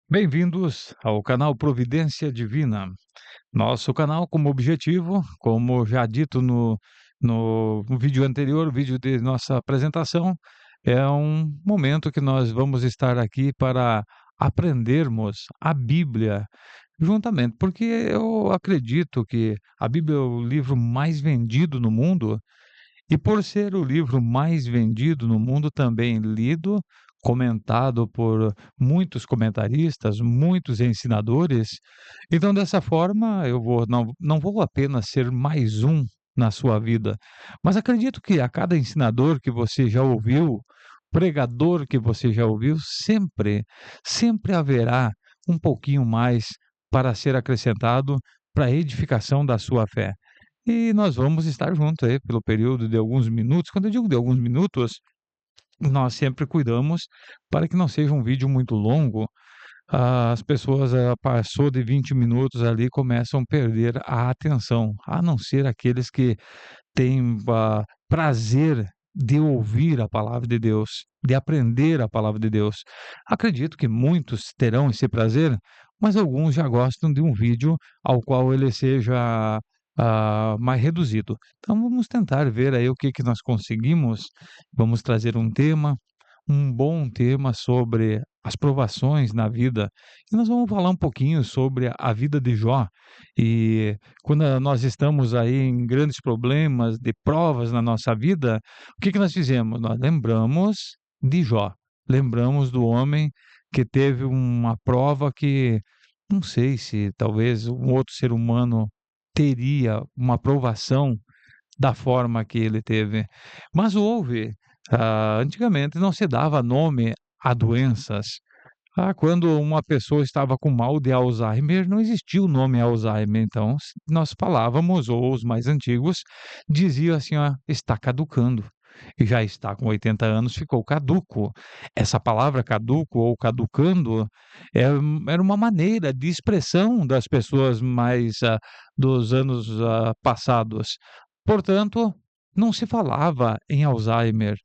Bem-vindos ao canal Providência Divina. Nosso canal, como objetivo, como já dito no vídeo anterior, o vídeo de nossa apresentação, é um momento que nós vamos estar aqui para aprendermos a Bíblia juntamente, porque eu acredito que a Bíblia é o livro mais vendido no mundo e por ser o livro mais vendido no mundo, também lido, comentado por muitos comentaristas, muitos ensinadores, então dessa forma eu vou não vou apenas ser mais um na sua vida, mas acredito que a cada ensinador que você já ouviu, pregador que você já ouviu, sempre haverá um pouquinho mais para ser acrescentado para a edificação da sua fé. E nós vamos estar juntos aí pelo período de alguns minutos. Quando eu digo de alguns minutos, nós sempre cuidamos para que não seja um vídeo muito longo. As pessoas, passou de 20 minutos ali, começam a perder a atenção, a não ser aqueles que têm, prazer de ouvir a palavra de Deus, de aprender a palavra de Deus. Acredito que muitos terão esse prazer, mas alguns já gostam de um vídeo ao qual ele seja, mais reduzido. Então vamos tentar ver aí o que que nós conseguimos. Vamos trazer um tema, um bom tema sobre as provações na vida. E nós vamos falar um pouquinho sobre a vida de Jó. E quando nós estamos aí em grandes problemas, de provas na nossa vida, o que que nós fizemos? Nós lembramos de Jó. Lembramos do homem que teve uma prova que não sei se talvez um outro ser humano teria uma provação da forma que ele teve. Mas houve, antigamente não se dava nome a doenças. Quando uma pessoa estava com mal de Alzheimer, não existia o nome Alzheimer, então nós falávamos, ou os mais antigos diziam assim: "Ó, está caducando", e já está com 80 anos, ficou caduco. Essa palavra caduco ou caducando era uma maneira de expressão das pessoas mais, dos anos, passados. Portanto, não se falava em Alzheimer,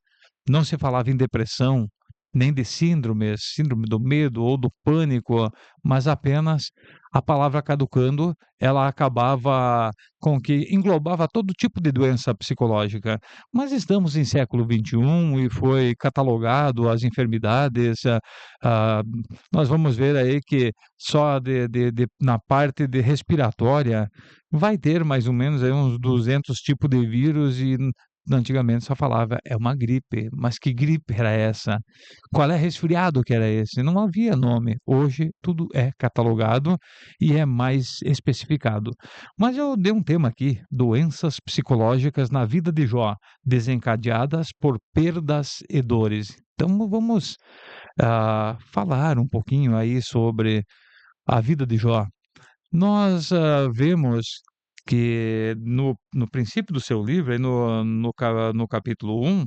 não se falava em depressão, nem de síndromes, síndrome do medo ou do pânico, mas apenas a palavra caducando, ela acabava com que englobava todo tipo de doença psicológica. Mas estamos em século XXI e foi catalogado as enfermidades, ah, nós vamos ver aí que só na parte de respiratória vai ter mais ou menos aí uns 200 tipos de vírus e antigamente só falava: "É uma gripe", mas que gripe era essa? Qual é resfriado que era esse? Não havia nome. Hoje tudo é catalogado e é mais especificado. Mas eu dei um tema aqui: doenças psicológicas na vida de Jó, desencadeadas por perdas e dores. Então vamos, falar um pouquinho aí sobre a vida de Jó. Nós, vemos que no princípio do seu livro, aí no capítulo 1,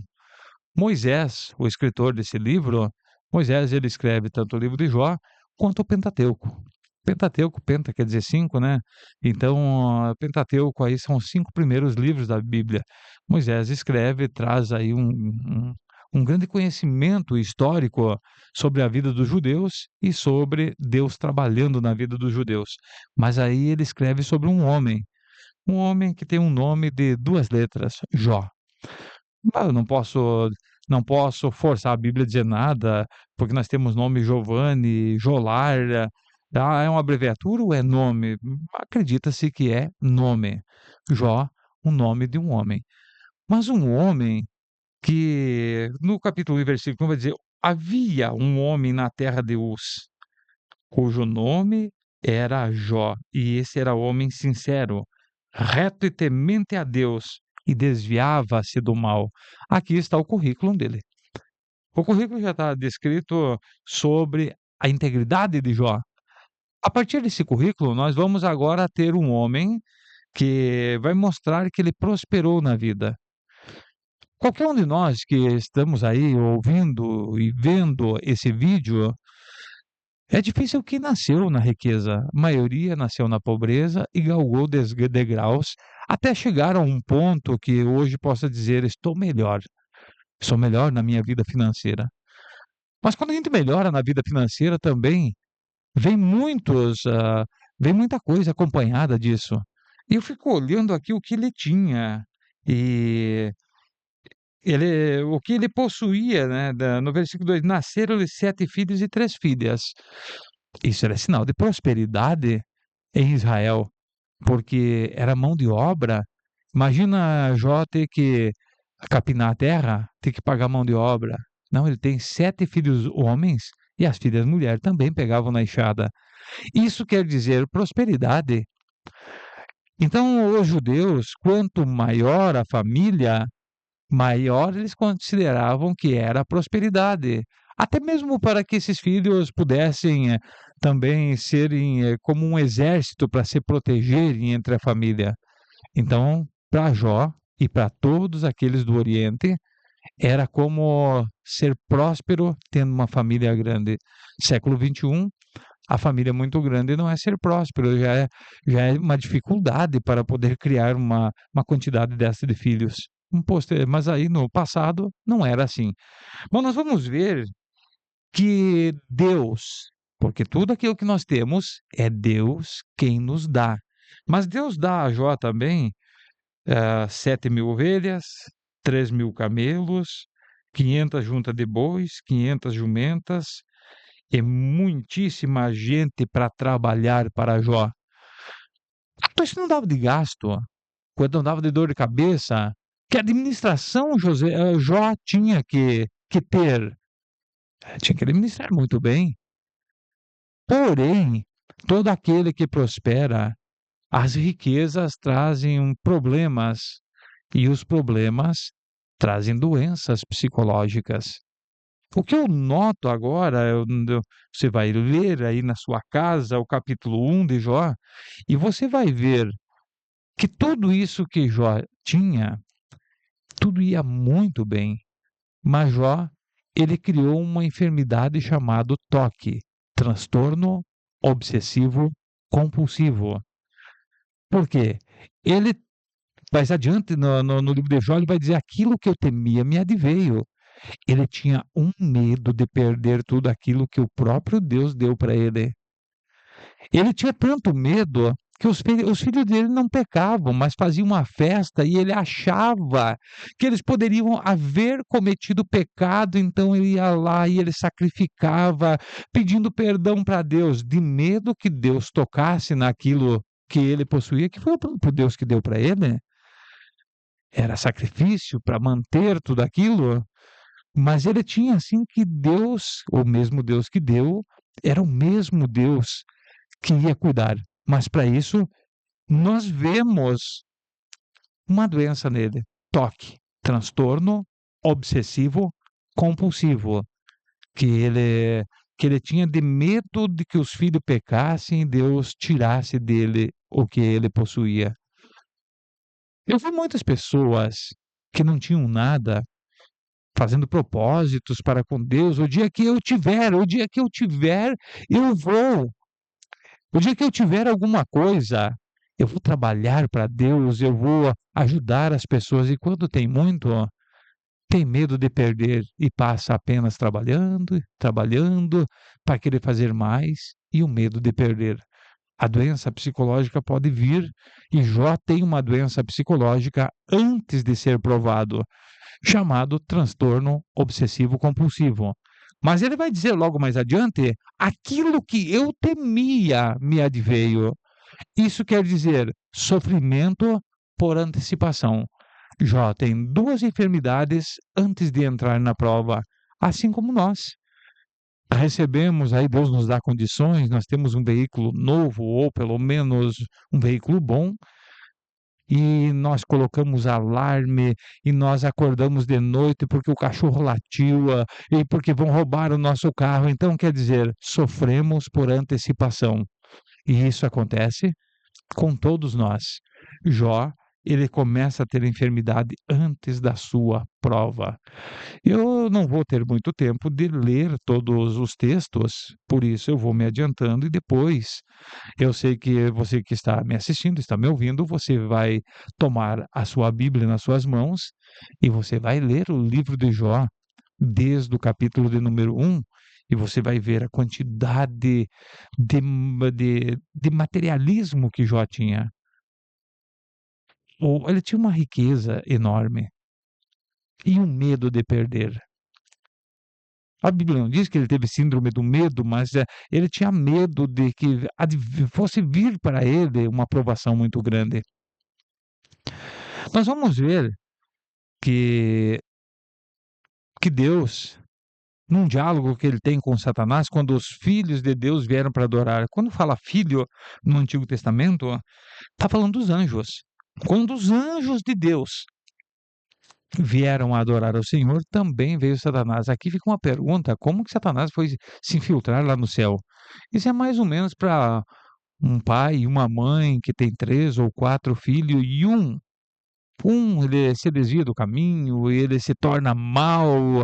Moisés, o escritor desse livro, Moisés ele escreve tanto o livro de Jó, quanto o Pentateuco. Pentateuco, penta quer dizer 5, né, então, Pentateuco aí são os 5 primeiros livros da Bíblia. Moisés escreve, traz aí um grande conhecimento histórico sobre a vida dos judeus e sobre Deus trabalhando na vida dos judeus. Mas aí ele escreve sobre um homem que tem um nome de 2 letras, Jó. Eu não posso forçar a Bíblia a dizer nada, porque nós temos nome Giovanni, Jolar, é uma abreviatura ou é nome? Acredita-se que é nome. Jó, o nome de um homem. Mas um homem que no capítulo 1, versículo 1 vai dizer: "Havia um homem na terra de Uz, cujo nome era Jó, e esse era homem sincero, reto e temente a Deus, e desviava-se do mal." Aqui está o currículo dele. O currículo já está descrito sobre a integridade de Jó. A partir desse currículo, nós vamos agora ter um homem que vai mostrar que ele prosperou na vida. Qualquer um de nós que estamos aí ouvindo e vendo esse vídeo, é difícil quem nasceu na riqueza. A maioria nasceu na pobreza e galgou degraus até chegar a um ponto que hoje possa dizer: estou melhor, sou melhor na minha vida financeira. Mas quando a gente melhora na vida financeira também, Vem muitos, vem muita coisa acompanhada disso. E eu fico olhando aqui o que ele tinha, e o que ele possuía, né, no versículo 2: "Nasceram-lhe 7 filhos e 3 filhas". Isso era sinal de prosperidade em Israel, porque era mão de obra. Imagina Jó ter que capinar a terra, ter que pagar mão de obra. Não, ele tem 7 filhos homens e as filhas mulher também pegavam na enxada. Isso quer dizer prosperidade. Então, os judeus, quanto maior a família, maior eles consideravam que era a prosperidade. Até mesmo para que esses filhos pudessem também serem como um exército para se protegerem entre a família. Então, para Jó e para todos aqueles do Oriente, era como ser próspero tendo uma família grande. Século 21, a família muito grande não é ser próspero, já é uma dificuldade para poder criar uma quantidade dessa de filhos. Mas aí no passado não era assim. Bom, nós vamos ver que Deus, porque tudo aquilo que nós temos é Deus quem nos dá. Mas Deus dá a Jó também 7.000 ovelhas, 3.000 camelos, 500 juntas de bois, 500 jumentas e muitíssima gente para trabalhar para Jó. Então isso não dava de gasto, quando não dava de dor de cabeça, que administração Jó tinha que ter. Tinha que administrar muito bem. Porém, todo aquele que prospera, as riquezas trazem problemas, e os problemas trazem doenças psicológicas. O que eu noto agora, você vai ler aí na sua casa o capítulo 1 de Jó, e você vai ver que tudo isso que Jó tinha, tudo ia muito bem. Mas Jó, ele criou uma enfermidade chamada TOC, transtorno obsessivo compulsivo. Por quê? Ele, mais adiante no livro de Jó, ele vai dizer: aquilo que eu temia me adveio. Ele tinha um medo de perder tudo aquilo que o próprio Deus deu para ele. Ele tinha tanto medo que os filhos dele não pecavam, mas faziam uma festa e ele achava que eles poderiam haver cometido pecado, então ele ia lá e ele sacrificava, pedindo perdão para Deus, de medo que Deus tocasse naquilo que ele possuía, que foi o próprio Deus que deu para ele. Era sacrifício para manter tudo aquilo, mas ele tinha assim que Deus, o mesmo Deus que deu, era o mesmo Deus que ia cuidar. Mas para isso, nós vemos uma doença nele: TOC, transtorno obsessivo compulsivo, que ele tinha de medo de que os filhos pecassem e Deus tirasse dele o que ele possuía. Eu vi muitas pessoas que não tinham nada fazendo propósitos para com Deus. O dia que eu tiver, o dia que eu tiver, eu vou. O dia que eu tiver alguma coisa, eu vou trabalhar para Deus, eu vou ajudar as pessoas. E quando tem muito, ó, tem medo de perder e passa apenas trabalhando, trabalhando para querer fazer mais e o medo de perder. A doença psicológica pode vir, e Jó tem uma doença psicológica antes de ser provado, chamado transtorno obsessivo compulsivo. Mas ele vai dizer logo mais adiante: aquilo que eu temia me adveio. Isso quer dizer sofrimento por antecipação. Jó tem duas enfermidades antes de entrar na prova, assim como nós. Recebemos aí, Deus nos dá condições, nós temos um veículo novo, ou pelo menos um veículo bom, e nós colocamos alarme, e nós acordamos de noite porque o cachorro latiu, e porque vão roubar o nosso carro. Então, quer dizer, sofremos por antecipação. E isso acontece com todos nós. Jó, ele começa a ter enfermidade antes da sua prova. Eu não vou ter muito tempo de ler todos os textos, por isso eu vou me adiantando, e depois eu sei que você que está me assistindo, está me ouvindo, você vai tomar a sua Bíblia nas suas mãos e você vai ler o livro de Jó, desde o capítulo de número 1, e você vai ver a quantidade de materialismo que Jó tinha. Ele tinha uma riqueza enorme e um medo de perder. A Bíblia não diz que ele teve síndrome do medo, mas ele tinha medo de que fosse vir para ele uma provação muito grande. Nós vamos ver que, que Deus, num diálogo que ele tem com Satanás, quando os filhos de Deus vieram para adorar, quando fala filho no Antigo Testamento, está falando dos anjos. Quando os anjos de Deus vieram a adorar ao Senhor, também veio Satanás. Aqui fica uma pergunta: como que Satanás foi se infiltrar lá no céu? Isso é mais ou menos para um pai e uma mãe que tem 3 ou 4 filhos e ele se desvia do caminho, ele se torna mau,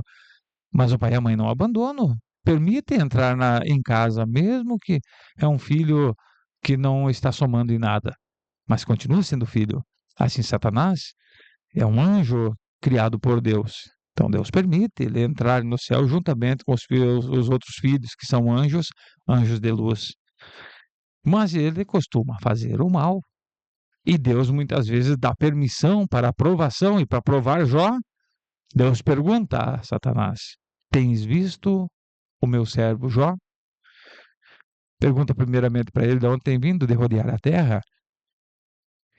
mas o pai e a mãe não abandonam. Permite entrar em casa, mesmo que é um filho que não está somando em nada, mas continua sendo filho. Assim, Satanás é um anjo criado por Deus. Então, Deus permite ele entrar no céu juntamente com os outros filhos, que são anjos, anjos de luz. Mas ele costuma fazer o mal. E Deus muitas vezes dá permissão para aprovação, e para provar Jó, Deus pergunta a Satanás: tens visto o meu servo Jó? Pergunta primeiramente para ele de onde tem vindo de rodear a terra.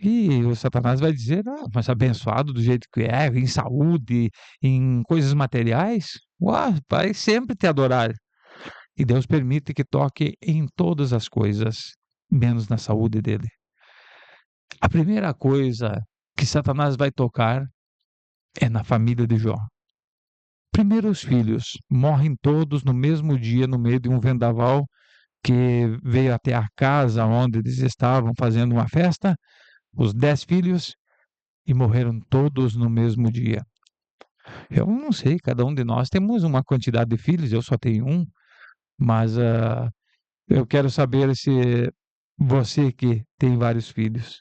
E o Satanás vai dizer: ah, mas abençoado do jeito que é, em saúde, em coisas materiais, uau, vai sempre te adorar. E Deus permite que toque em todas as coisas, menos na saúde dele. A primeira coisa que Satanás vai tocar é na família de Jó. Primeiro, os filhos morrem todos no mesmo dia, no meio de um vendaval que veio até a casa onde eles estavam fazendo uma festa, os 10 filhos, e morreram todos no mesmo dia. Eu não sei, cada um de nós temos uma quantidade de filhos, eu só tenho um, mas eu quero saber se você que tem vários filhos,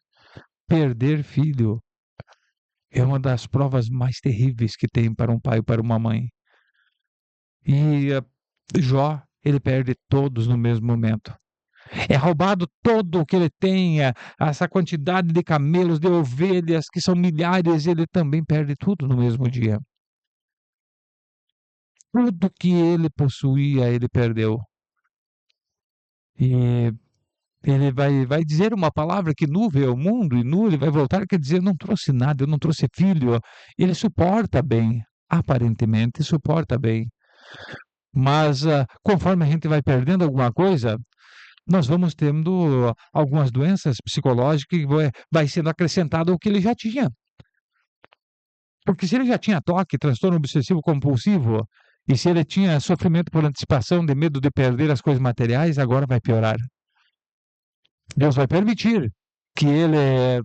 perder filho é uma das provas mais terríveis que tem para um pai e para uma mãe. E Jó, ele perde todos no mesmo momento. É roubado todo o que ele tem, essa quantidade de camelos, de ovelhas, que são milhares, ele também perde tudo no mesmo dia. Tudo que ele possuía, ele perdeu. E ele vai dizer uma palavra que nu veio ao mundo, e nu ele vai voltar, quer dizer, não trouxe nada, eu não trouxe filho. Ele suporta bem, aparentemente suporta bem. Mas conforme a gente vai perdendo alguma coisa, nós vamos tendo algumas doenças psicológicas que vai sendo acrescentado ao que ele já tinha. Porque se ele já tinha toque, transtorno obsessivo compulsivo, e se ele tinha sofrimento por antecipação, de medo de perder as coisas materiais, agora vai piorar. Deus vai permitir que ele,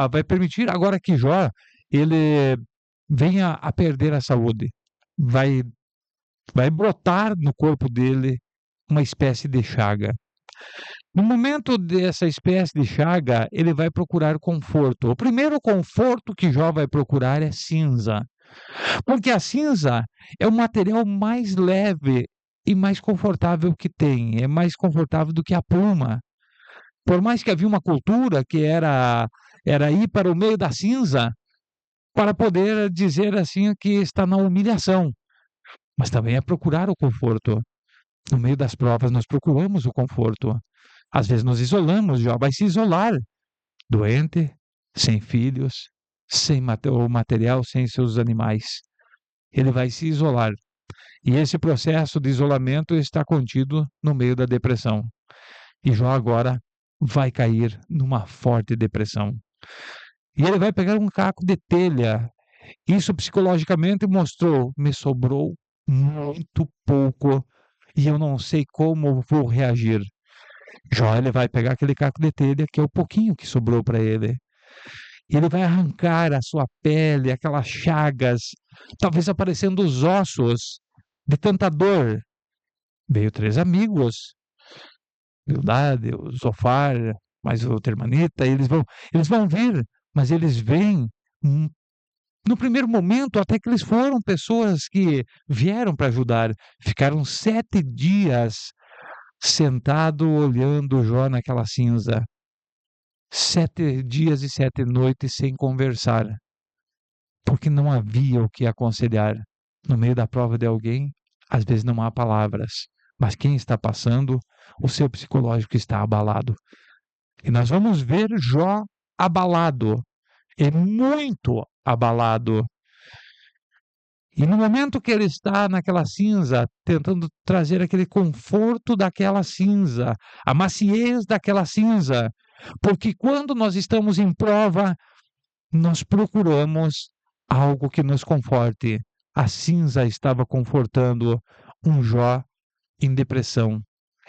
vai permitir agora que Jó, ele venha a perder a saúde. Vai brotar no corpo dele uma espécie de chaga. No momento dessa espécie de chaga, ele vai procurar conforto. O primeiro conforto que Jó vai procurar é cinza. Porque a cinza é o material mais leve e mais confortável que tem. É mais confortável do que a pluma. Por mais que havia uma cultura que era ir para o meio da cinza para poder dizer assim que está na humilhação. Mas também é procurar o conforto. No meio das provas, nós procuramos o conforto. Às vezes nos isolamos, Jó vai se isolar. Doente, sem filhos, sem o material, sem seus animais. Ele vai se isolar. E esse processo de isolamento está contido no meio da depressão. E Jó agora vai cair numa forte depressão. E ele vai pegar um caco de telha. Isso psicologicamente mostrou: me sobrou muito pouco e eu não sei como vou reagir. Jó, ele vai pegar aquele caco de telha, que é o pouquinho que sobrou para ele. E ele vai arrancar a sua pele, aquelas chagas, talvez aparecendo os ossos de tanta dor. Veio 3 amigos, Bildade, o Zofar, mais o Termanita, eles vão vir, mas eles vêm No primeiro momento, até que eles foram pessoas que vieram para ajudar. Ficaram 7 dias sentado olhando Jó naquela cinza. 7 dias e 7 noites sem conversar, porque não havia o que aconselhar. No meio da prova de alguém, às vezes não há palavras, mas quem está passando, o seu psicológico está abalado. E nós vamos ver Jó abalado, e muito abalado. E no momento que ele está naquela cinza, tentando trazer aquele conforto daquela cinza, a maciez daquela cinza, porque quando nós estamos em prova, nós procuramos algo que nos conforte. A cinza estava confortando um Jó em depressão,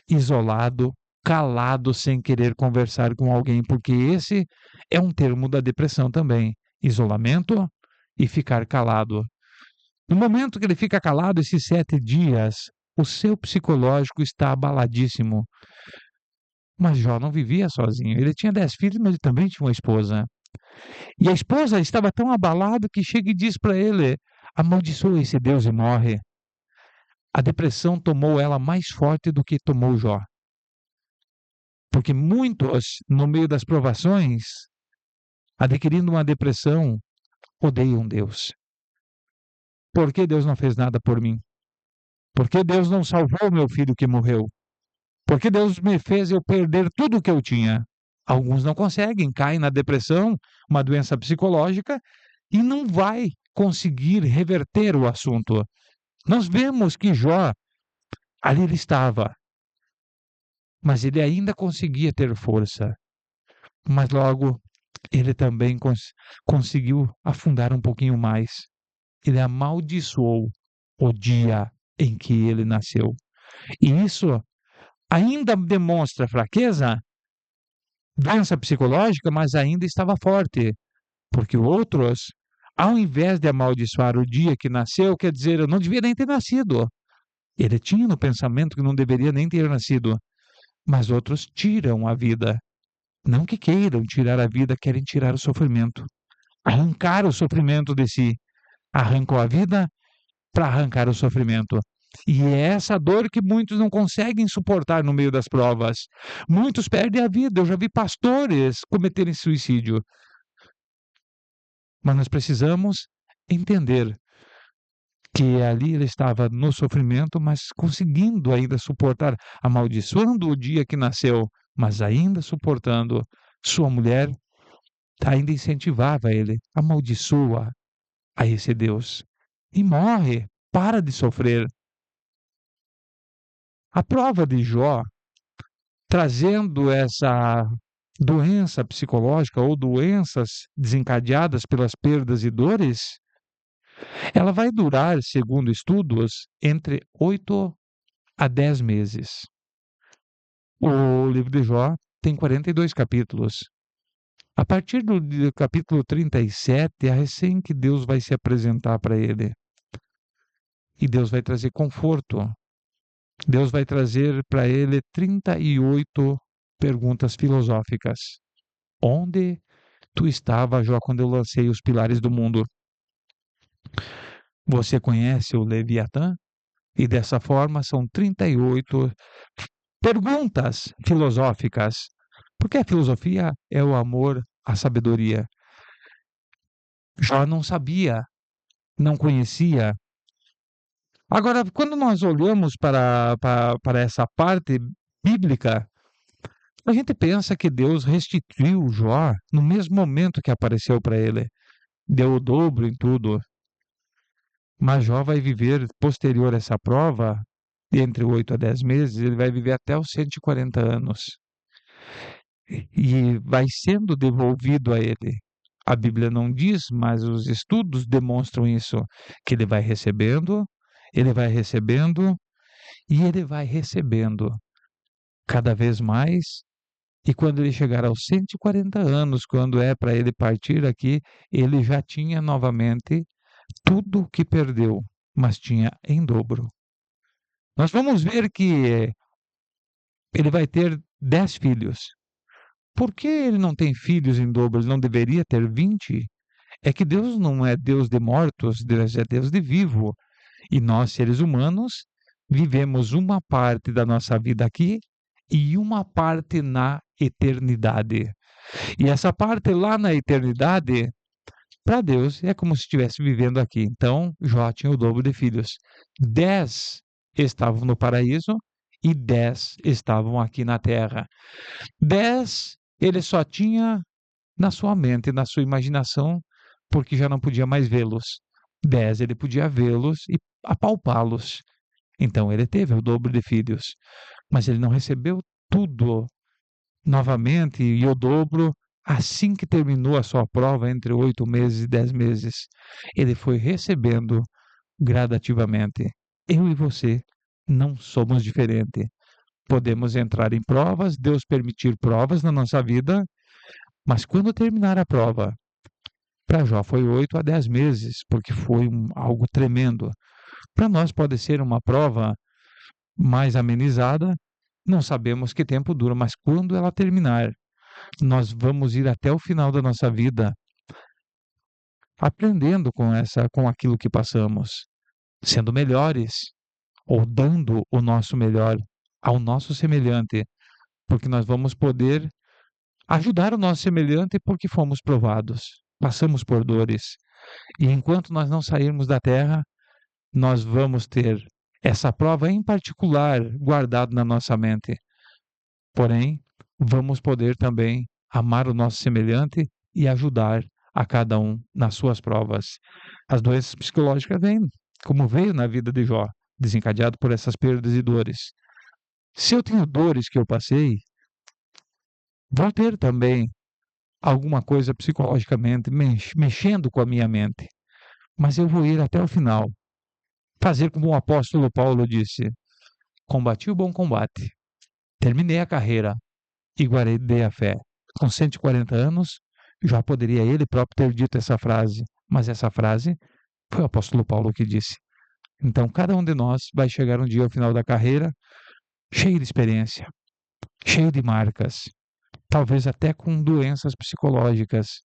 isolado, calado, sem querer conversar com alguém, porque esse é um termo da depressão também: isolamento e ficar calado. No momento que ele fica calado, esses 7 dias, o seu psicológico está abaladíssimo. Mas Jó não vivia sozinho. Ele tinha 10 filhos, mas ele também tinha uma esposa. E a esposa estava tão abalada que chega e diz para ele: amaldiçoa esse Deus e morre. A depressão tomou ela mais forte do que tomou Jó. Porque muitos, no meio das provações, adquirindo uma depressão, odeiam Deus. Por que Deus não fez nada por mim? Por que Deus não salvou meu filho que morreu? Por que Deus me fez eu perder tudo o que eu tinha? Alguns não conseguem, caem na depressão, uma doença psicológica, e não vai conseguir reverter o assunto. Nós vemos que Jó, ali ele estava, mas ele ainda conseguia ter força. Mas logo ele também conseguiu afundar um pouquinho mais. Ele amaldiçoou o dia em que ele nasceu. E isso ainda demonstra fraqueza, doença psicológica, mas ainda estava forte. Porque outros, ao invés de amaldiçoar o dia que nasceu, quer dizer, eu não devia nem ter nascido. Ele tinha no pensamento que não deveria nem ter nascido. Mas outros tiram a vida. Não que queiram tirar a vida, querem tirar o sofrimento. Arrancar o sofrimento de si. Arrancam a vida para arrancar o sofrimento. E é essa dor que muitos não conseguem suportar no meio das provas. Muitos perdem a vida. Eu já vi pastores cometerem suicídio. Mas nós precisamos entender que ali ele estava no sofrimento, mas conseguindo ainda suportar, amaldiçoando o dia que nasceu, mas ainda suportando. Sua mulher ainda incentivava ele, amaldiçoa a esse Deus e morre, para de sofrer. A prova de Jó, trazendo essa doença psicológica ou doenças desencadeadas pelas perdas e dores, ela vai durar, segundo estudos, entre 8 a 10 meses. O livro de Jó tem 42 capítulos. A partir do capítulo 37, é recém que Deus vai se apresentar para ele. E Deus vai trazer conforto. Deus vai trazer para ele 38 perguntas filosóficas. Onde tu estava, Jó, quando eu lancei os pilares do mundo? Você conhece o Leviatã? E dessa forma são 38 perguntas filosóficas. Porque a filosofia é o amor à sabedoria. Jó não sabia, não conhecia. Agora, quando nós olhamos para essa parte bíblica, a gente pensa que Deus restituiu Jó no mesmo momento que apareceu para ele. Deu o dobro em tudo. Mas Jó vai viver, posterior a essa prova, entre 8 a 10 meses, ele vai viver até os 140 anos. E vai sendo devolvido a ele. A Bíblia não diz, mas os estudos demonstram isso, que ele vai recebendo e ele vai recebendo cada vez mais. E quando ele chegar aos 140 anos, quando é para ele partir aqui, ele já tinha novamente tudo o que perdeu, mas tinha em dobro. Nós vamos ver que ele vai ter 10 filhos. Por que ele não tem filhos em dobro? Ele não deveria ter 20? é que Deus não é Deus de mortos, Deus é Deus de vivo. E nós, seres humanos, vivemos uma parte da nossa vida aqui e uma parte na eternidade. E essa parte lá na eternidade, para Deus, é como se estivesse vivendo aqui. Então, Jó tinha o dobro de filhos. 10 estavam no paraíso e 10 estavam aqui na terra. 10 ele só tinha na sua mente, na sua imaginação, porque já não podia mais vê-los. 10 ele podia vê-los e apalpá-los. Então ele teve o dobro de filhos, mas ele não recebeu tudo novamente e o dobro assim que terminou a sua prova entre 8 meses e 10 meses. Ele foi recebendo gradativamente. Eu e você não somos diferentes. Podemos entrar em provas, Deus permitir provas na nossa vida, mas quando terminar a prova, para Jó foi 8 a 10 meses, porque foi algo tremendo. Para nós pode ser uma prova mais amenizada, não sabemos que tempo dura, mas quando ela terminar, nós vamos ir até o final da nossa vida aprendendo com aquilo que passamos, sendo melhores ou dando o nosso melhor ao nosso semelhante, porque nós vamos poder ajudar o nosso semelhante porque fomos provados, passamos por dores. E enquanto nós não sairmos da terra, nós vamos ter essa prova em particular guardada na nossa mente. Porém, vamos poder também amar o nosso semelhante e ajudar a cada um nas suas provas. As doenças psicológicas vêm, como veio na vida de Jó, desencadeado por essas perdas e dores. Se eu tenho dores que eu passei, vou ter também alguma coisa psicologicamente mexendo com a minha mente. Mas eu vou ir até o final. Fazer como o apóstolo Paulo disse: combati o bom combate, terminei a carreira e guardei a fé. Com 140 anos, já poderia ele próprio ter dito essa frase, mas essa frase foi o apóstolo Paulo que disse. Então, cada um de nós vai chegar um dia ao final da carreira cheio de experiência, cheio de marcas, talvez até com doenças psicológicas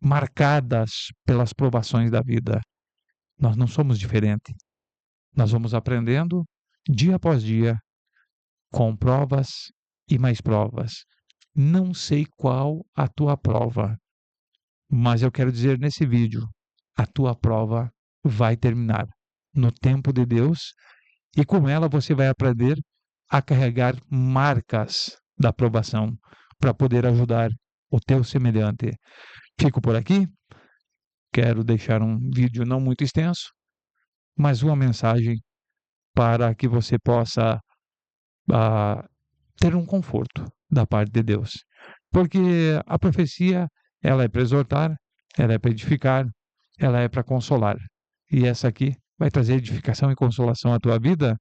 marcadas pelas provações da vida. Nós não somos diferentes. Nós vamos aprendendo dia após dia, com provas e mais provas. Não sei qual a tua prova, mas eu quero dizer nesse vídeo, a tua prova vai terminar no tempo de Deus e com ela você vai aprender a carregar marcas da aprovação para poder ajudar o teu semelhante. Fico por aqui. Quero deixar um vídeo não muito extenso, mas uma mensagem para que você possa ah, ter um conforto da parte de Deus. Porque a profecia, ela é para exortar, ela é para edificar, ela é para consolar. E essa aqui vai trazer edificação e consolação à tua vida,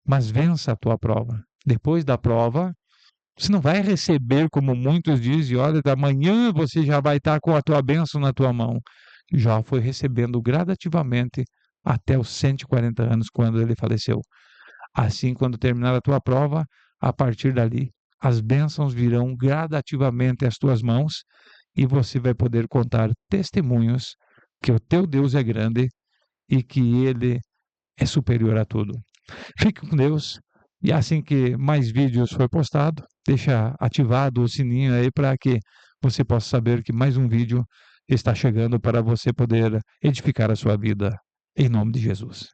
mas vença a tua prova. Depois da prova, você não vai receber, como muitos dizem, olha, da manhã você já vai estar com a tua bênção na tua mão. Já foi recebendo gradativamente até os 140 anos, quando ele faleceu. Assim, quando terminar a tua prova, a partir dali, as bênçãos virão gradativamente às tuas mãos e você vai poder contar testemunhos que o teu Deus é grande e que ele é superior a tudo. Fique com Deus e assim que mais vídeos for postado, deixa ativado o sininho aí para que você possa saber que mais um vídeo está chegando para você poder edificar a sua vida. Em nome de Jesus.